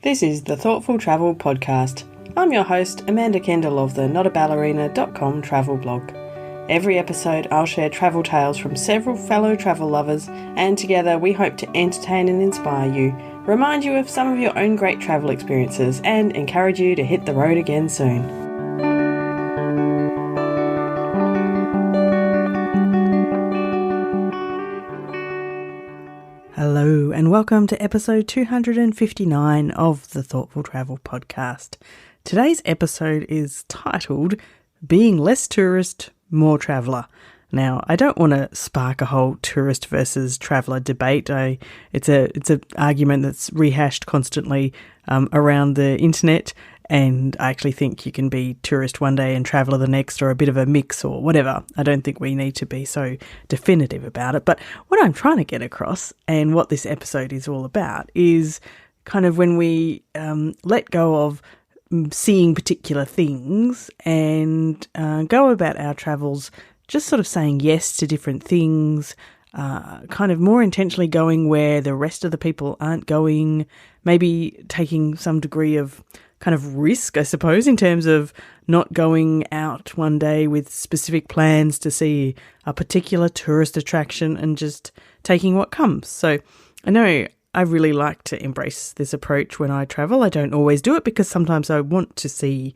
This is the Thoughtful Travel Podcast. I'm your host, Amanda Kendall of the notaballerina.com travel blog. Every episode I'll share travel tales from several fellow travel lovers, and together we hope to entertain and inspire you, remind you of some of your own great travel experiences, and encourage you to hit the road again soon. Hello and welcome to episode 259 of the Thoughtful Travel Podcast. Today's episode is titled Being Less Tourist, More Traveller. Now, I don't want to spark a whole tourist versus traveller debate. It's an argument that's rehashed constantly around the internet, and I actually think you can be tourist one day and traveller the next, or a bit of a mix or whatever. I don't think we need to be so definitive about it. But what I'm trying to get across, and what this episode is all about, is kind of when we let go of seeing particular things and go about our travels just sort of saying yes to different things, kind of more intentionally going where the rest of the people aren't going, maybe taking some degree of kind of risk, I suppose, in terms of not going out one day with specific plans to see a particular tourist attraction and just taking what comes. So I know I really like to embrace this approach when I travel. I don't always do it because sometimes I want to see,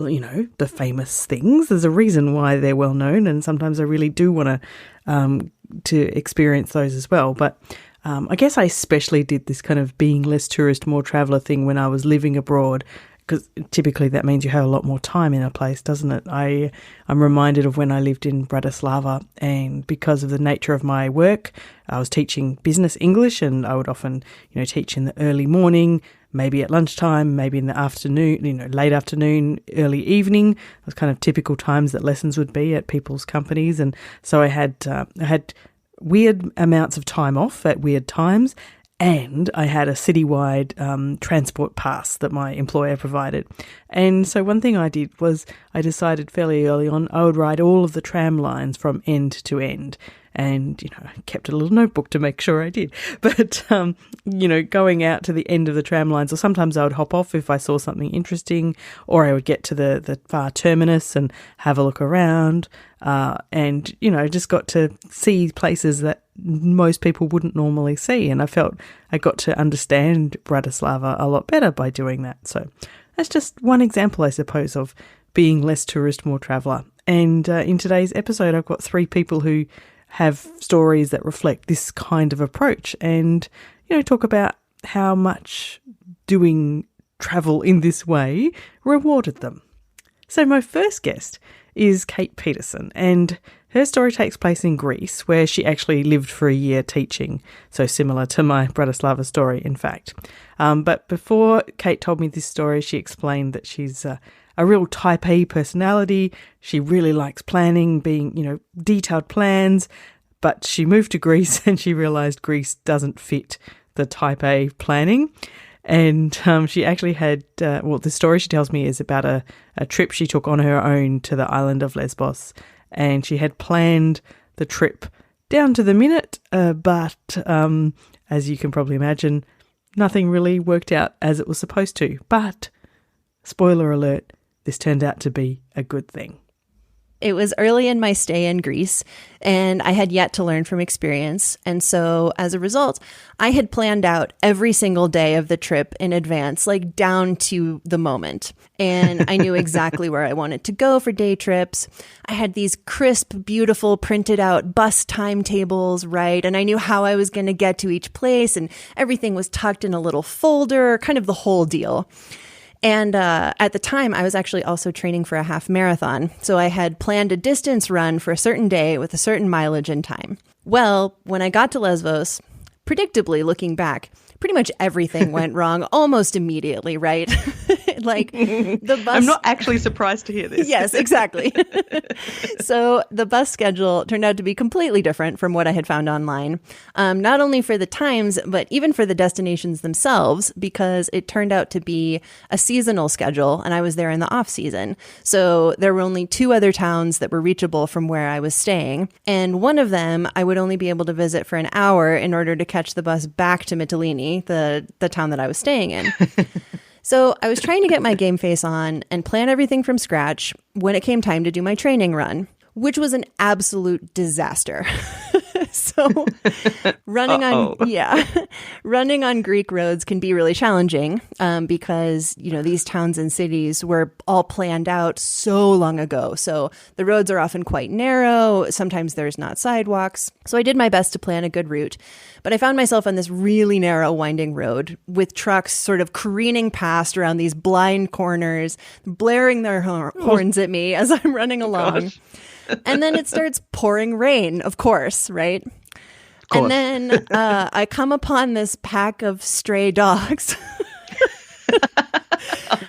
you know, the famous things. There's a reason why they're well known, and sometimes I really do want to experience those as well. But I guess I especially did this kind of being less tourist, more traveller thing when I was living abroad, because typically that means you have a lot more time in a place, doesn't it? I'm reminded of when I lived in Bratislava, and because of the nature of my work, I was teaching business English, and I would often, you know, teach in the early morning, maybe at lunchtime, maybe in the afternoon, you know, late afternoon, early evening. Those kind of typical times that lessons would be at people's companies. And so I had weird amounts of time off at weird times, and I had a citywide transport pass that my employer provided. And so one thing I did was I decided fairly early on I would ride all of the tram lines from end to end. And, you know, I kept a little notebook to make sure I did. But, you know, going out to the end of the tram lines, or sometimes I would hop off if I saw something interesting, or I would get to the far terminus and have a look around. And, you know, just got to see places that most people wouldn't normally see. And I felt I got to understand Bratislava a lot better by doing that. So that's just one example, I suppose, of being less tourist, more traveller. And in today's episode, I've got three people who have stories that reflect this kind of approach, and, you know, talk about how much doing travel in this way rewarded them. So my first guest is Kate Peterson, and her story takes place in Greece, where she actually lived for a year teaching, so similar to my Bratislava story, in fact. But before Kate told me this story, she explained that she's a real type A personality. She really likes planning, being, you know, detailed plans, but she moved to Greece and she realised Greece doesn't fit the type A planning. And she actually had, the story she tells me is about a trip she took on her own to the island of Lesbos. And she had planned the trip down to the minute, but as you can probably imagine, nothing really worked out as it was supposed to. But, spoiler alert, this turned out to be a good thing. It was early in my stay in Greece, and I had yet to learn from experience. And so as a result, I had planned out every single day of the trip in advance, like down to the moment. And I knew exactly where I wanted to go for day trips. I had these crisp, beautiful, printed out bus timetables, right? And I knew how I was going to get to each place, and everything was tucked in a little folder, kind of the whole deal. And at the time, I was actually also training for a half marathon. So I had planned a distance run for a certain day with a certain mileage and time. Well, when I got to Lesbos, predictably looking back, pretty much everything went wrong almost immediately, right? Like the bus. I'm not actually surprised to hear this. Yes, exactly. So the bus schedule turned out to be completely different from what I had found online, not only for the times, but even for the destinations themselves, because it turned out to be a seasonal schedule and I was there in the off season. So there were only 2 other towns that were reachable from where I was staying. And one of them I would only be able to visit for an hour in order to catch the bus back to Mytilene, the town that I was staying in. So I was trying to get my game face on and plan everything from scratch when it came time to do my training run, which was an absolute disaster. So running on Greek roads can be really challenging because, these towns and cities were all planned out so long ago. So the roads are often quite narrow. Sometimes there's not sidewalks. So I did my best to plan a good route. But I found myself on this really narrow winding road with trucks sort of careening past around these blind corners, blaring their horns at me as I'm running along. Gosh. And then it starts pouring rain, of course, right? And then I come upon this pack of stray dogs.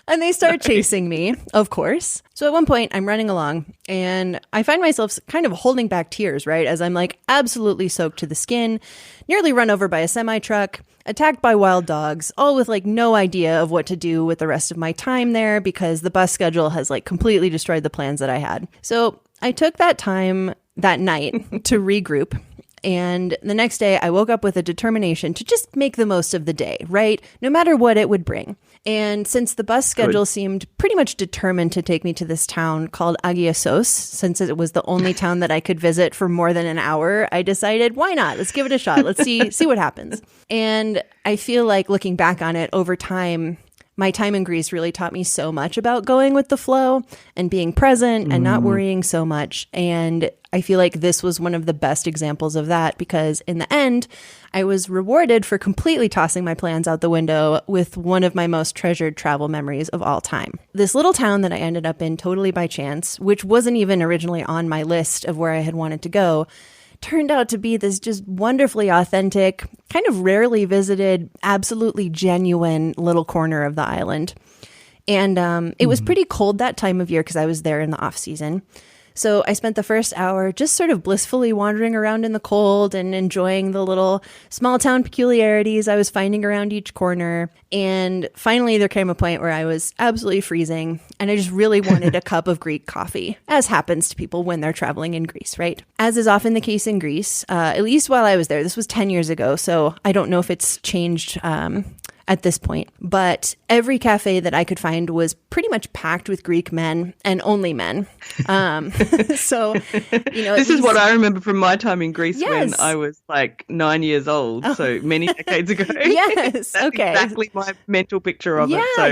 And they start chasing me, of course. So at one point, I'm running along and I find myself kind of holding back tears, right? As I'm like absolutely soaked to the skin, nearly run over by a semi-truck, attacked by wild dogs, all with like no idea of what to do with the rest of my time there because the bus schedule has like completely destroyed the plans that I had. So I took that time that night to regroup. And the next day, I woke up with a determination to just make the most of the day, right? No matter what it would bring. And since the bus schedule seemed pretty much determined to take me to this town called Agiasos, since it was the only town that I could visit for more than an hour, I decided, why not? Let's give it a shot. Let's see what happens. And I feel like looking back on it over time, my time in Greece really taught me so much about going with the flow and being present and not worrying so much. And I feel like this was one of the best examples of that because in the end, I was rewarded for completely tossing my plans out the window with one of my most treasured travel memories of all time. This little town that I ended up in totally by chance, which wasn't even originally on my list of where I had wanted to go, turned out to be this just wonderfully authentic, kind of rarely visited, absolutely genuine little corner of the island. And it was pretty cold that time of year because I was there in the off season. So I spent the first hour just sort of blissfully wandering around in the cold and enjoying the little small town peculiarities I was finding around each corner. And finally, there came a point where I was absolutely freezing and I just really wanted a cup of Greek coffee, as happens to people when they're traveling in Greece, right? As is often the case in Greece, at least while I was there, this was 10 years ago, so I don't know if it's changed at this point. But every cafe that I could find was pretty much packed with Greek men and only men. So, this is what I remember from my time in Greece when I was like 9 years old. Oh. So many decades ago. Yes. That's okay. exactly my mental picture of it. So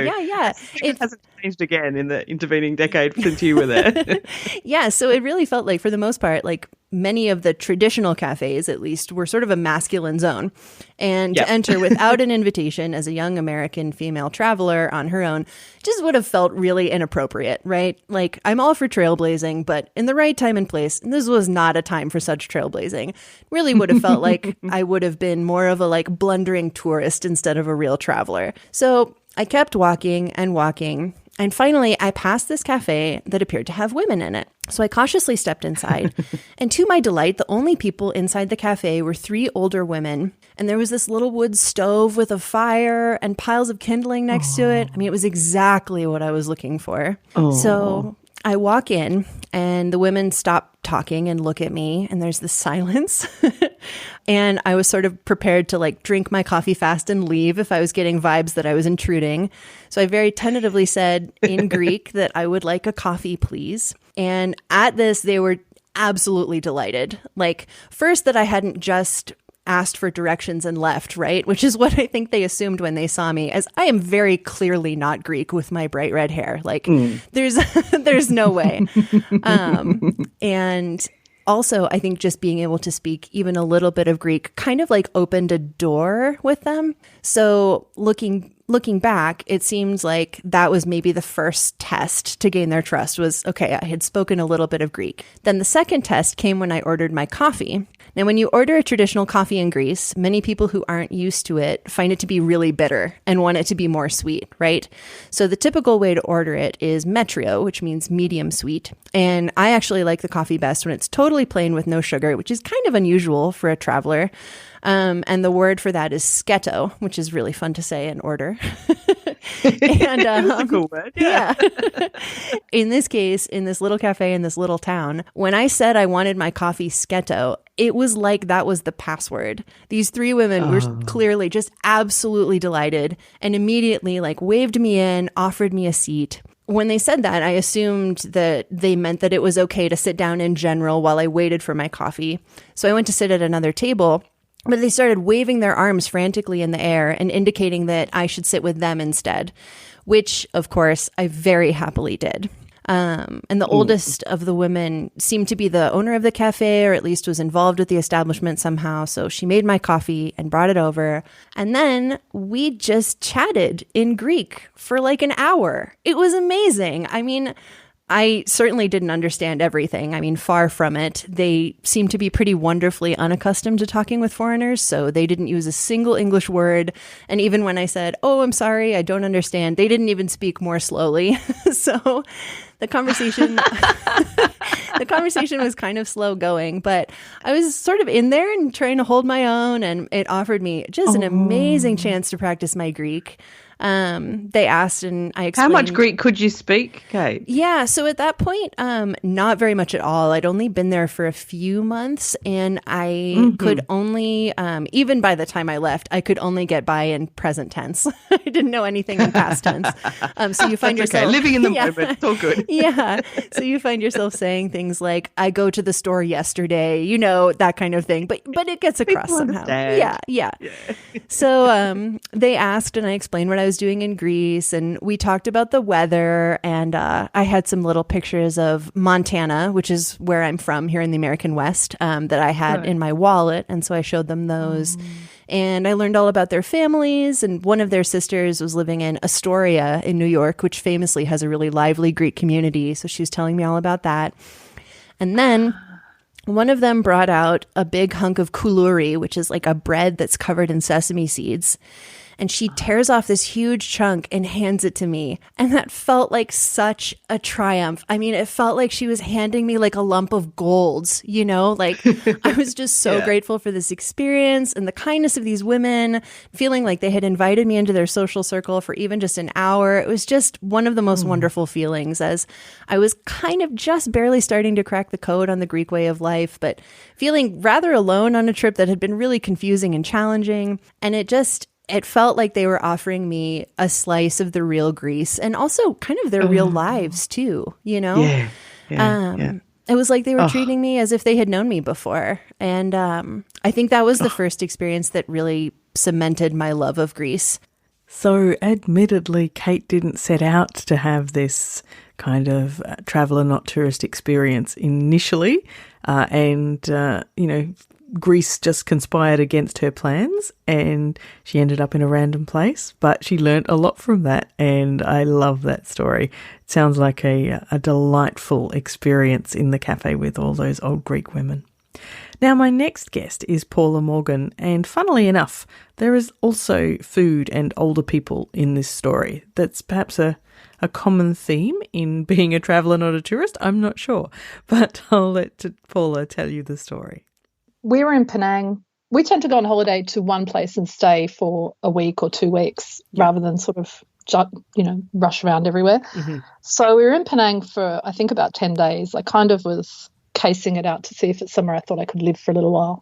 it hasn't changed again in the intervening decade since you were there. Yeah. So it really felt like, for the most part, like many of the traditional cafes, at least, were sort of a masculine zone. And to enter without an invitation as a young American female traveler on her own just would have felt really inappropriate, right? Like, I'm all for trailblazing, but in the right time and place, this was not a time for such trailblazing. Really would have felt like I would have been more of a like blundering tourist instead of a real traveler. So I kept walking and walking. And finally, I passed this cafe that appeared to have women in it. So I cautiously stepped inside. And to my delight, the only people inside the cafe were 3 older women. And there was this little wood stove with a fire and piles of kindling next to it. I mean, it was exactly what I was looking for. So I walk in and the women stop talking and look at me and there's this silence. And I was sort of prepared to like drink my coffee fast and leave if I was getting vibes that I was intruding. So I very tentatively said in Greek that I would like a coffee, please. And at this, they were absolutely delighted. Like, first, that I hadn't just asked for directions and left, right? Which is what I think they assumed when they saw me, as I am very clearly not Greek with my bright red hair. Like, there's no way. And also, I think just being able to speak even a little bit of Greek kind of like opened a door with them. So looking back, it seems like that was maybe the first test to gain their trust was, okay, I had spoken a little bit of Greek. Then the second test came when I ordered my coffee. Now, when you order a traditional coffee in Greece, many people who aren't used to it find it to be really bitter and want it to be more sweet, right? So the typical way to order it is metrio, which means medium sweet. And I actually like the coffee best when it's totally plain with no sugar, which is kind of unusual for a traveler. And the word for that is sketo, which is really fun to say and order. And It's a cool word. Yeah. In this case, in this little cafe in this little town, when I said I wanted my coffee sketo, it was like that was the password. These three women were clearly just absolutely delighted and immediately like waved me in, offered me a seat. When they said that, I assumed that they meant that it was okay to sit down in general while I waited for my coffee. So I went to sit at another table. But they started waving their arms frantically in the air and indicating that I should sit with them instead, which, of course, I very happily did. And the oldest of the women seemed to be the owner of the cafe, or at least was involved with the establishment somehow. So she made my coffee and brought it over. And then we just chatted in Greek for like an hour. It was amazing. I mean, I certainly didn't understand everything. I mean, far from it. They seemed to be pretty wonderfully unaccustomed to talking with foreigners, so they didn't use a single English word. And even when I said, "Oh, I'm sorry, I don't understand," they didn't even speak more slowly. So the conversation the conversation was kind of slow going, but I was sort of in there and trying to hold my own, and it offered me just an amazing chance to practice my Greek. They asked and I explained. How much Greek could you speak, Kate? Yeah, so at that point, not very much at all. I'd only been there for a few months, and I could only, even by the time I left, I could only get by in present tense. I didn't know anything in past tense. So you find yourself living in the moment. It's all good. Yeah. So you find yourself saying things like, "I go to the store yesterday," you know, that kind of thing. But it gets across somehow. Yeah. So they asked, and I explained what I was doing in Greece, and we talked about the weather, and I had some little pictures of Montana, which is where I'm from here in the American West, that I had in my wallet, and so I showed them those. And I learned all about their families, and one of their sisters was living in Astoria in New York, which famously has a really lively Greek community, so she was telling me all about that. And then one of them brought out a big hunk of koulouri, which is like a bread that's covered in sesame seeds. And she tears off this huge chunk and hands it to me. And that felt like such a triumph. I mean, it felt like she was handing me like a lump of gold, you know, like I was just so grateful for this experience and the kindness of these women, feeling like they had invited me into their social circle for even just an hour. It was just one of the most wonderful feelings, as I was kind of just barely starting to crack the code on the Greek way of life, but feeling rather alone on a trip that had been really confusing and challenging. And it felt like they were offering me a slice of the real Greece, and also kind of their real lives too, you know? It was like they were treating me as if they had known me before. And I think that was the first experience that really cemented my love of Greece. So admittedly, Kate didn't set out to have this kind of traveller, not tourist experience initially. Greece just conspired against her plans, and she ended up in a random place, but she learnt a lot from that, and I love that story. It sounds like a delightful experience in the cafe with all those old Greek women. Now, my next guest is Paula Morgan, and funnily enough, there is also food and older people in this story. That's perhaps a common theme in being a traveller, not a tourist. I'm not sure, but I'll let Paula tell you the story. We were in Penang. We tend to go on holiday to one place and stay for a week or 2 weeks rather than sort of, rush around everywhere. So we were in Penang for, I think, about 10 days. I kind of was casing it out to see if it's somewhere I thought I could live for a little while.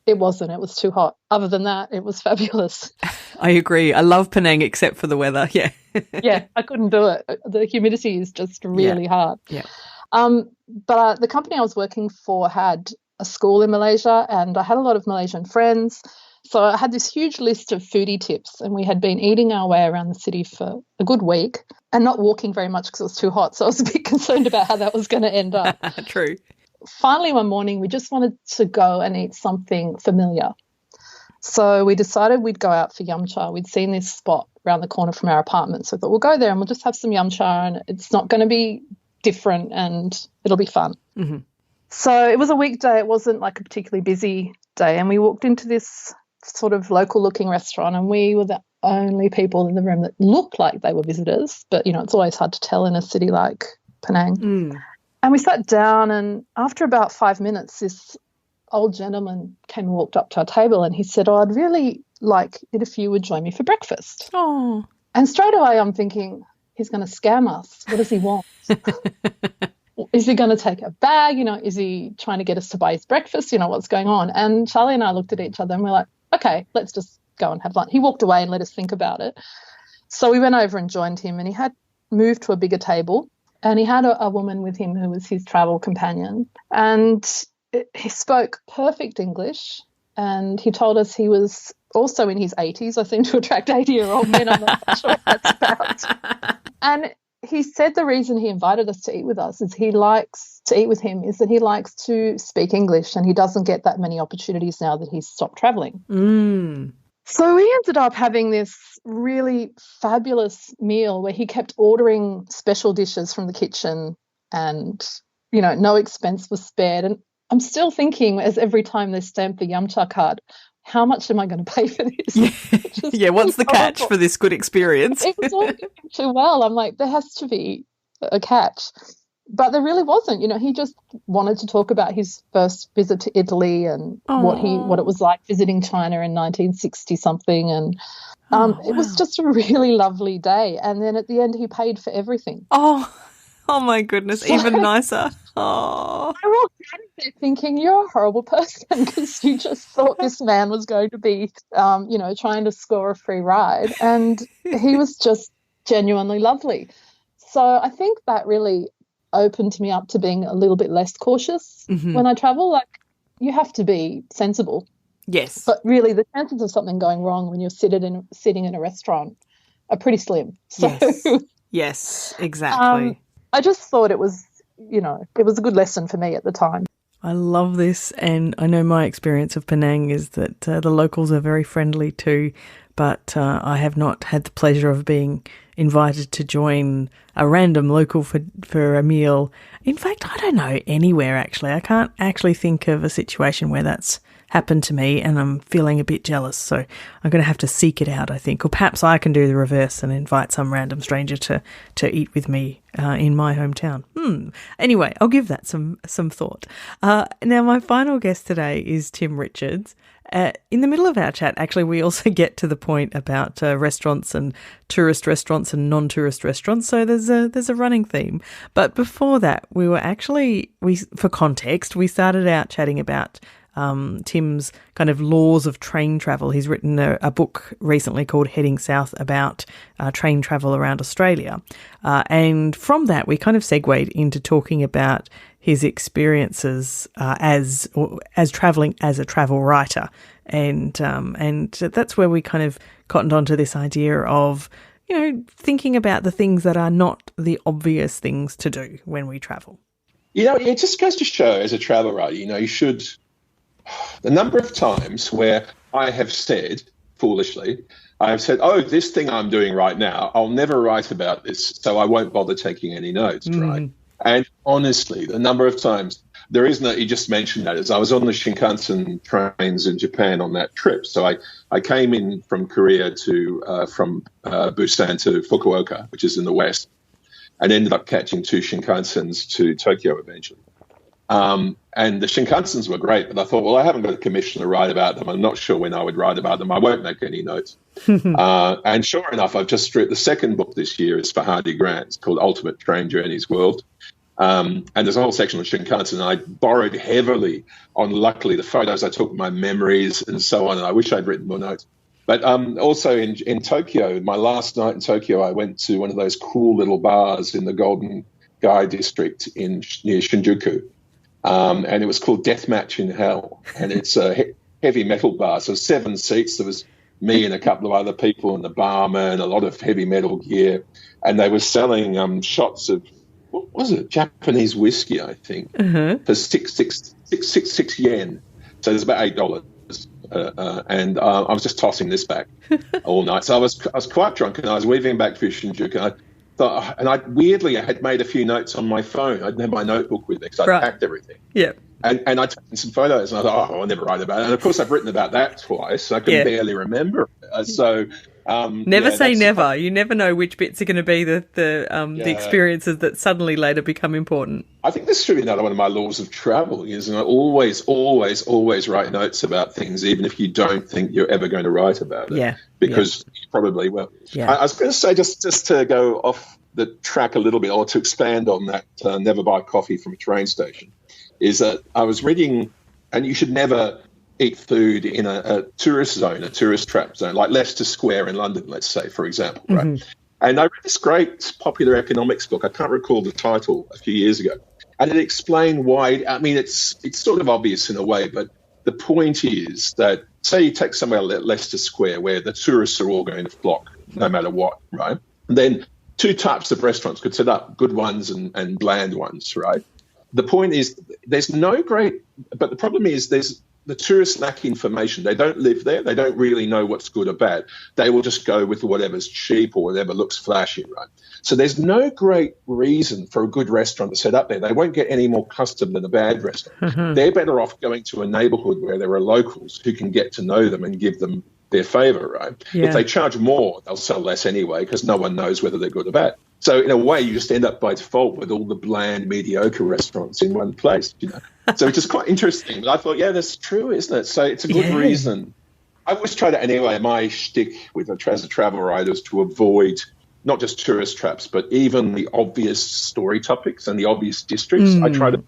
It wasn't. It was too hot. Other than that, it was fabulous. I agree. I love Penang except for the weather. Yeah. Yeah, I couldn't do it. The humidity is just really hard. Yeah. But the company I was working for had a school in Malaysia, and I had a lot of Malaysian friends. So I had this huge list of foodie tips, and we had been eating our way around the city for a good week and not walking very much because it was too hot. So I was a bit concerned about how that was going to end up. True. Finally, one morning, we just wanted to go and eat something familiar. So we decided we'd go out for yum cha. We'd seen this spot around the corner from our apartment. So I thought, we'll go there and we'll just have some yum cha, and it's not going to be different and it'll be fun. So it was a weekday. It wasn't like a particularly busy day. And we walked into this sort of local-looking restaurant, and we were the only people in the room that looked like they were visitors. But, you know, it's always hard to tell in a city like Penang. Mm. And we sat down, and after about 5 minutes, this old gentleman came and walked up to our table, and he said, "Oh, I'd really like it if you would join me for breakfast." Oh. And straight away I'm thinking, he's going to scam us. What does he want? Is he going to take a bag? You know, is he trying to get us to buy his breakfast? You know, what's going on? And Charlie and I looked at each other and we're like, okay, let's just go and have lunch. He walked away and let us think about it. So we went over and joined him, and he had moved to a bigger table, and he had a woman with him who was his travel companion. And he spoke perfect English, and he told us he was also in his 80s. I seem to attract 80-year-old men. I'm not sure what that's about. And he said the reason he invited us to eat with us is he likes to eat with him is that he likes to speak English, and he doesn't get that many opportunities now that he's stopped travelling. Mm. So we ended up having this really fabulous meal where he kept ordering special dishes from the kitchen, and, you know, no expense was spared. And I'm still thinking, as every time they stamp the Yamcha card, how much am I going to pay for this? Yeah, what's the catch for this good experience? It was all going too well. I'm like, there has to be a catch. But there really wasn't. You know, he just wanted to talk about his first visit to Italy and what it was like visiting China in 1960-something. And it was just a really lovely day. And then at the end, he paid for everything. Oh my goodness, even nicer. Oh. I walked out of there thinking, you're a horrible person, because you just thought this man was going to be, you know, trying to score a free ride. And he was just genuinely lovely. So I think that really opened me up to being a little bit less cautious when I travel. Like, you have to be sensible. Yes. But really the chances of something going wrong when you're sitting in a restaurant are pretty slim. So yes, exactly. I just thought it was, you know, it was a good lesson for me at the time. I love this, and I know my experience of Penang is that the locals are very friendly too, but I have not had the pleasure of being invited to join a random local for a meal. In fact, I don't know anywhere actually. I can't actually think of a situation where that's happened to me, and I'm feeling a bit jealous, so I'm going to have to seek it out, I think. Or perhaps I can do the reverse and invite some random stranger to eat with me in my hometown. Anyway, I'll give that some thought. Now, my final guest today is Tim Richards. In the middle of our chat, actually, we also get to the point about restaurants and tourist restaurants and non-tourist restaurants, so there's a running theme. But before that, for context, we started out chatting about Tim's kind of laws of train travel. He's written a book recently called Heading South about train travel around Australia. And from that, we kind of segued into talking about his experiences as travelling as a travel writer. And that's where we kind of cottoned onto this idea of, you know, thinking about the things that are not the obvious things to do when we travel. You know, it just goes to show as a travel writer, you know, you should... The number of times where I have said, foolishly, I have said, oh, this thing I'm doing right now, I'll never write about this, so I won't bother taking any notes, right? And honestly, the number of times, there is no, you just mentioned that, as I was on the Shinkansen trains in Japan on that trip. So I came in from Korea from Busan to Fukuoka, which is in the west, and ended up catching 2 Shinkansens to Tokyo eventually. And the Shinkansens were great, but I thought, well, I haven't got a commission to write about them. I'm not sure when I would write about them. I won't make any notes. And sure enough, I've just the second book this year is for Hardy Grant. It's called Ultimate Train Journeys World. And there's a whole section of Shinkansen. I borrowed heavily on, luckily, the photos I took, my memories and so on. And I wish I'd written more notes. But also in Tokyo, my last night in Tokyo, I went to one of those cool little bars in the Golden Gai district near Shinjuku. And it was called Deathmatch in Hell. And it's a heavy metal bar. So 7 seats. There was me and a couple of other people and the barman, a lot of heavy metal gear. And they were selling shots of, what was it, Japanese whiskey, I think, for 6 yen. So there's about $8. And I was just tossing this back all night. So I was quite drunk, and I was weaving back through Shinjuku. And I weirdly had made a few notes on my phone. I didn't have my notebook with me because I packed everything. Yeah. And I'd taken some photos, and I thought, I'll never write about it. And of course, I've written about that twice. I can barely remember it. Never say never. You never know which bits are going to be the experiences that suddenly later become important. I think this should be another one of my laws of travel, is I always write notes about things, even if you don't think you're ever going to write about it. Yeah. Because you probably will. Yeah. I was going to say, just to go off the track a little bit, or to expand on that, never buy coffee from a train station, is that I was reading, and you should never eat food in a tourist zone, a tourist trap zone, like Leicester Square in London, let's say, for example, right? Mm-hmm. And I read this great popular economics book. I can't recall the title, a few years ago. And it explained why. I mean, it's sort of obvious in a way, but the point is that, say you take somewhere like Leicester Square where the tourists are all going to flock no matter what, right? And then two types of restaurants could set up, good ones and bland ones, right? The point is there's no great, but the problem is the tourists lack information. They don't live there. They don't really know what's good or bad. They will just go with whatever's cheap or whatever looks flashy, right? So there's no great reason for a good restaurant to set up there. They won't get any more custom than a bad restaurant. Mm-hmm. They're better off going to a neighborhood where there are locals who can get to know them and give them their favor, right? Yeah. If they charge more, they'll sell less anyway because no one knows whether they're good or bad. So in a way, you just end up by default with all the bland, mediocre restaurants in one place, you know. So it's just quite interesting. But I thought, yeah, that's true, isn't it? So it's a good reason. I always try to, anyway, my shtick as a travel writer is to avoid not just tourist traps, but even the obvious story topics and the obvious districts. I try to,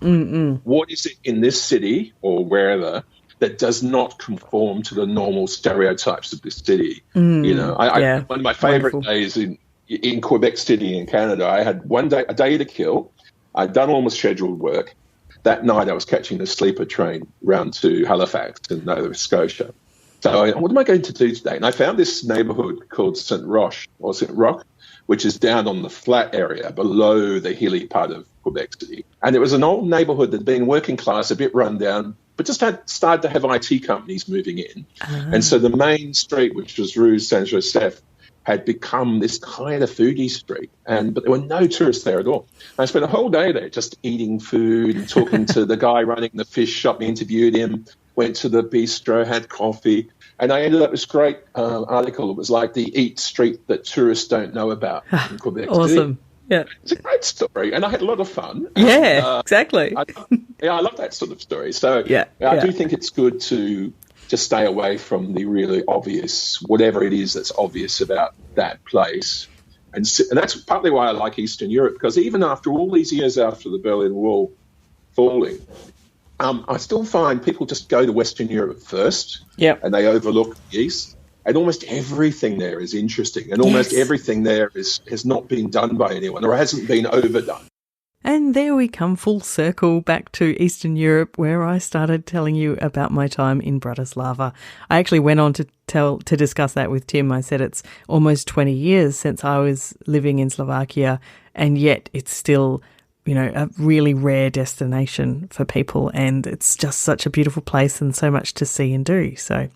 what is it in this city or wherever that does not conform to the normal stereotypes of this city? You know, one of my favorite days in Quebec City in Canada, I had a day to kill. I'd done all my scheduled work. That night I was catching the sleeper train round to Halifax in Nova Scotia. So what am I going to do today? And I found this neighbourhood called St. Roch, which is down on the flat area below the hilly part of Quebec City. And it was an old neighbourhood that had been working class, a bit run down, but just had started to have IT companies moving in. And so the main street, which was Rue Saint-Joseph, had become this kind of foodie street, but there were no tourists there at all. I spent a whole day there just eating food and talking to the guy running the fish shop, interviewed him, went to the bistro, had coffee, and I ended up with this great article. It was like the eat street that tourists don't know about in Quebec City. Awesome. Yeah. It's a great story, and I had a lot of fun. Yeah, exactly. I love that sort of story. So I do think it's good to just stay away from the really obvious, whatever it is that's obvious about that place. And that's partly why I like Eastern Europe, because even after all these years after the Berlin Wall falling, I still find people just go to Western Europe first, and they overlook the East. And almost everything there is interesting, and almost everything there has not been done by anyone or hasn't been overdone. And there we come full circle back to Eastern Europe, where I started telling you about my time in Bratislava. I actually went on to discuss that with Tim. I said it's almost 20 years since I was living in Slovakia, and yet it's still, you know, a really rare destination for people, and it's just such a beautiful place and so much to see and do. So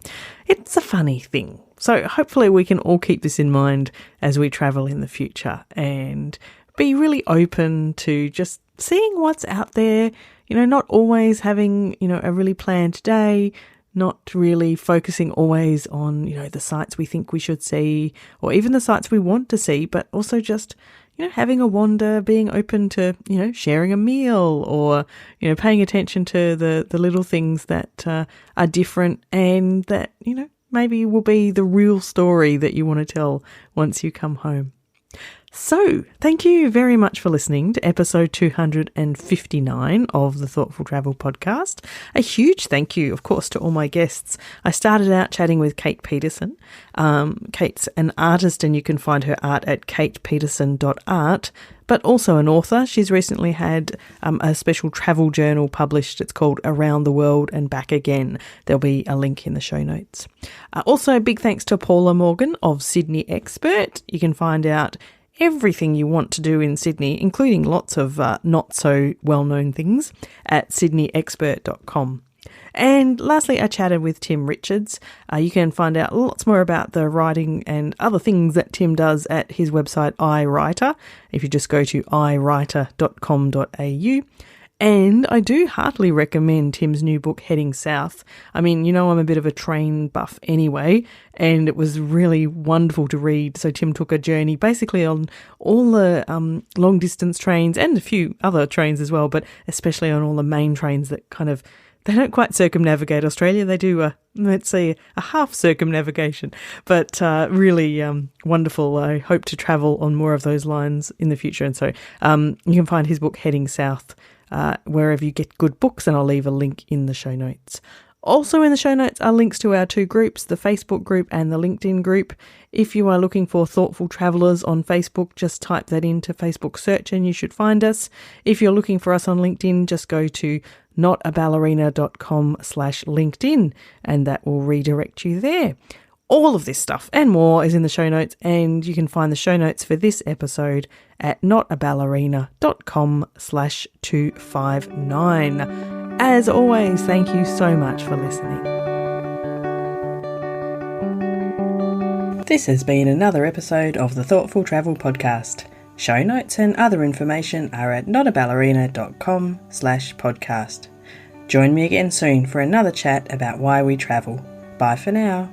it's a funny thing. So hopefully we can all keep this in mind as we travel in the future and be really open to just seeing what's out there, you know, not always having, you know, a really planned day, not really focusing always on, you know, the sites we think we should see or even the sites we want to see, but also just, you know, having a wander, being open to, you know, sharing a meal or, you know, paying attention to the little things that are different and that, you know, maybe will be the real story that you want to tell once you come home. So, thank you very much for listening to episode 259 of the Thoughtful Travel Podcast. A huge thank you, of course, to all my guests. I started out chatting with Kate Peterson. Kate's an artist, and you can find her art at katepeterson.art, but also an author. She's recently had a special travel journal published. It's called Around the World and Back Again. There'll be a link in the show notes. Also, big thanks to Paula Morgan of Sydney Expert. You can find out everything you want to do in Sydney, including lots of not so well-known things, at sydneyexpert.com. And lastly, I chatted with Tim Richards. You can find out lots more about the writing and other things that Tim does at his website, iWriter, if you just go to iWriter.com.au. And I do heartily recommend Tim's new book, Heading South. I mean, you know, I'm a bit of a train buff anyway, and it was really wonderful to read. So Tim took a journey basically on all the long distance trains and a few other trains as well, but especially on all the main trains that kind of, they don't quite circumnavigate Australia. They do, let's say, a half circumnavigation, but really wonderful. I hope to travel on more of those lines in the future. And so you can find his book, Heading South, wherever you get good books, and I'll leave a link in the show notes. Also in the show notes are links to our two groups, the Facebook group and the LinkedIn group. If you are looking for Thoughtful Travellers on Facebook, just type that into Facebook search and you should find us. If you're looking for us on LinkedIn, just go to notaballerina.com/LinkedIn and that will redirect you there. All of this stuff and more is in the show notes, and you can find the show notes for this episode at notaballerina.com/259. As always, thank you so much for listening. This has been another episode of the Thoughtful Travel Podcast. Show notes and other information are at notaballerina.com/podcast. Join me again soon for another chat about why we travel. Bye for now.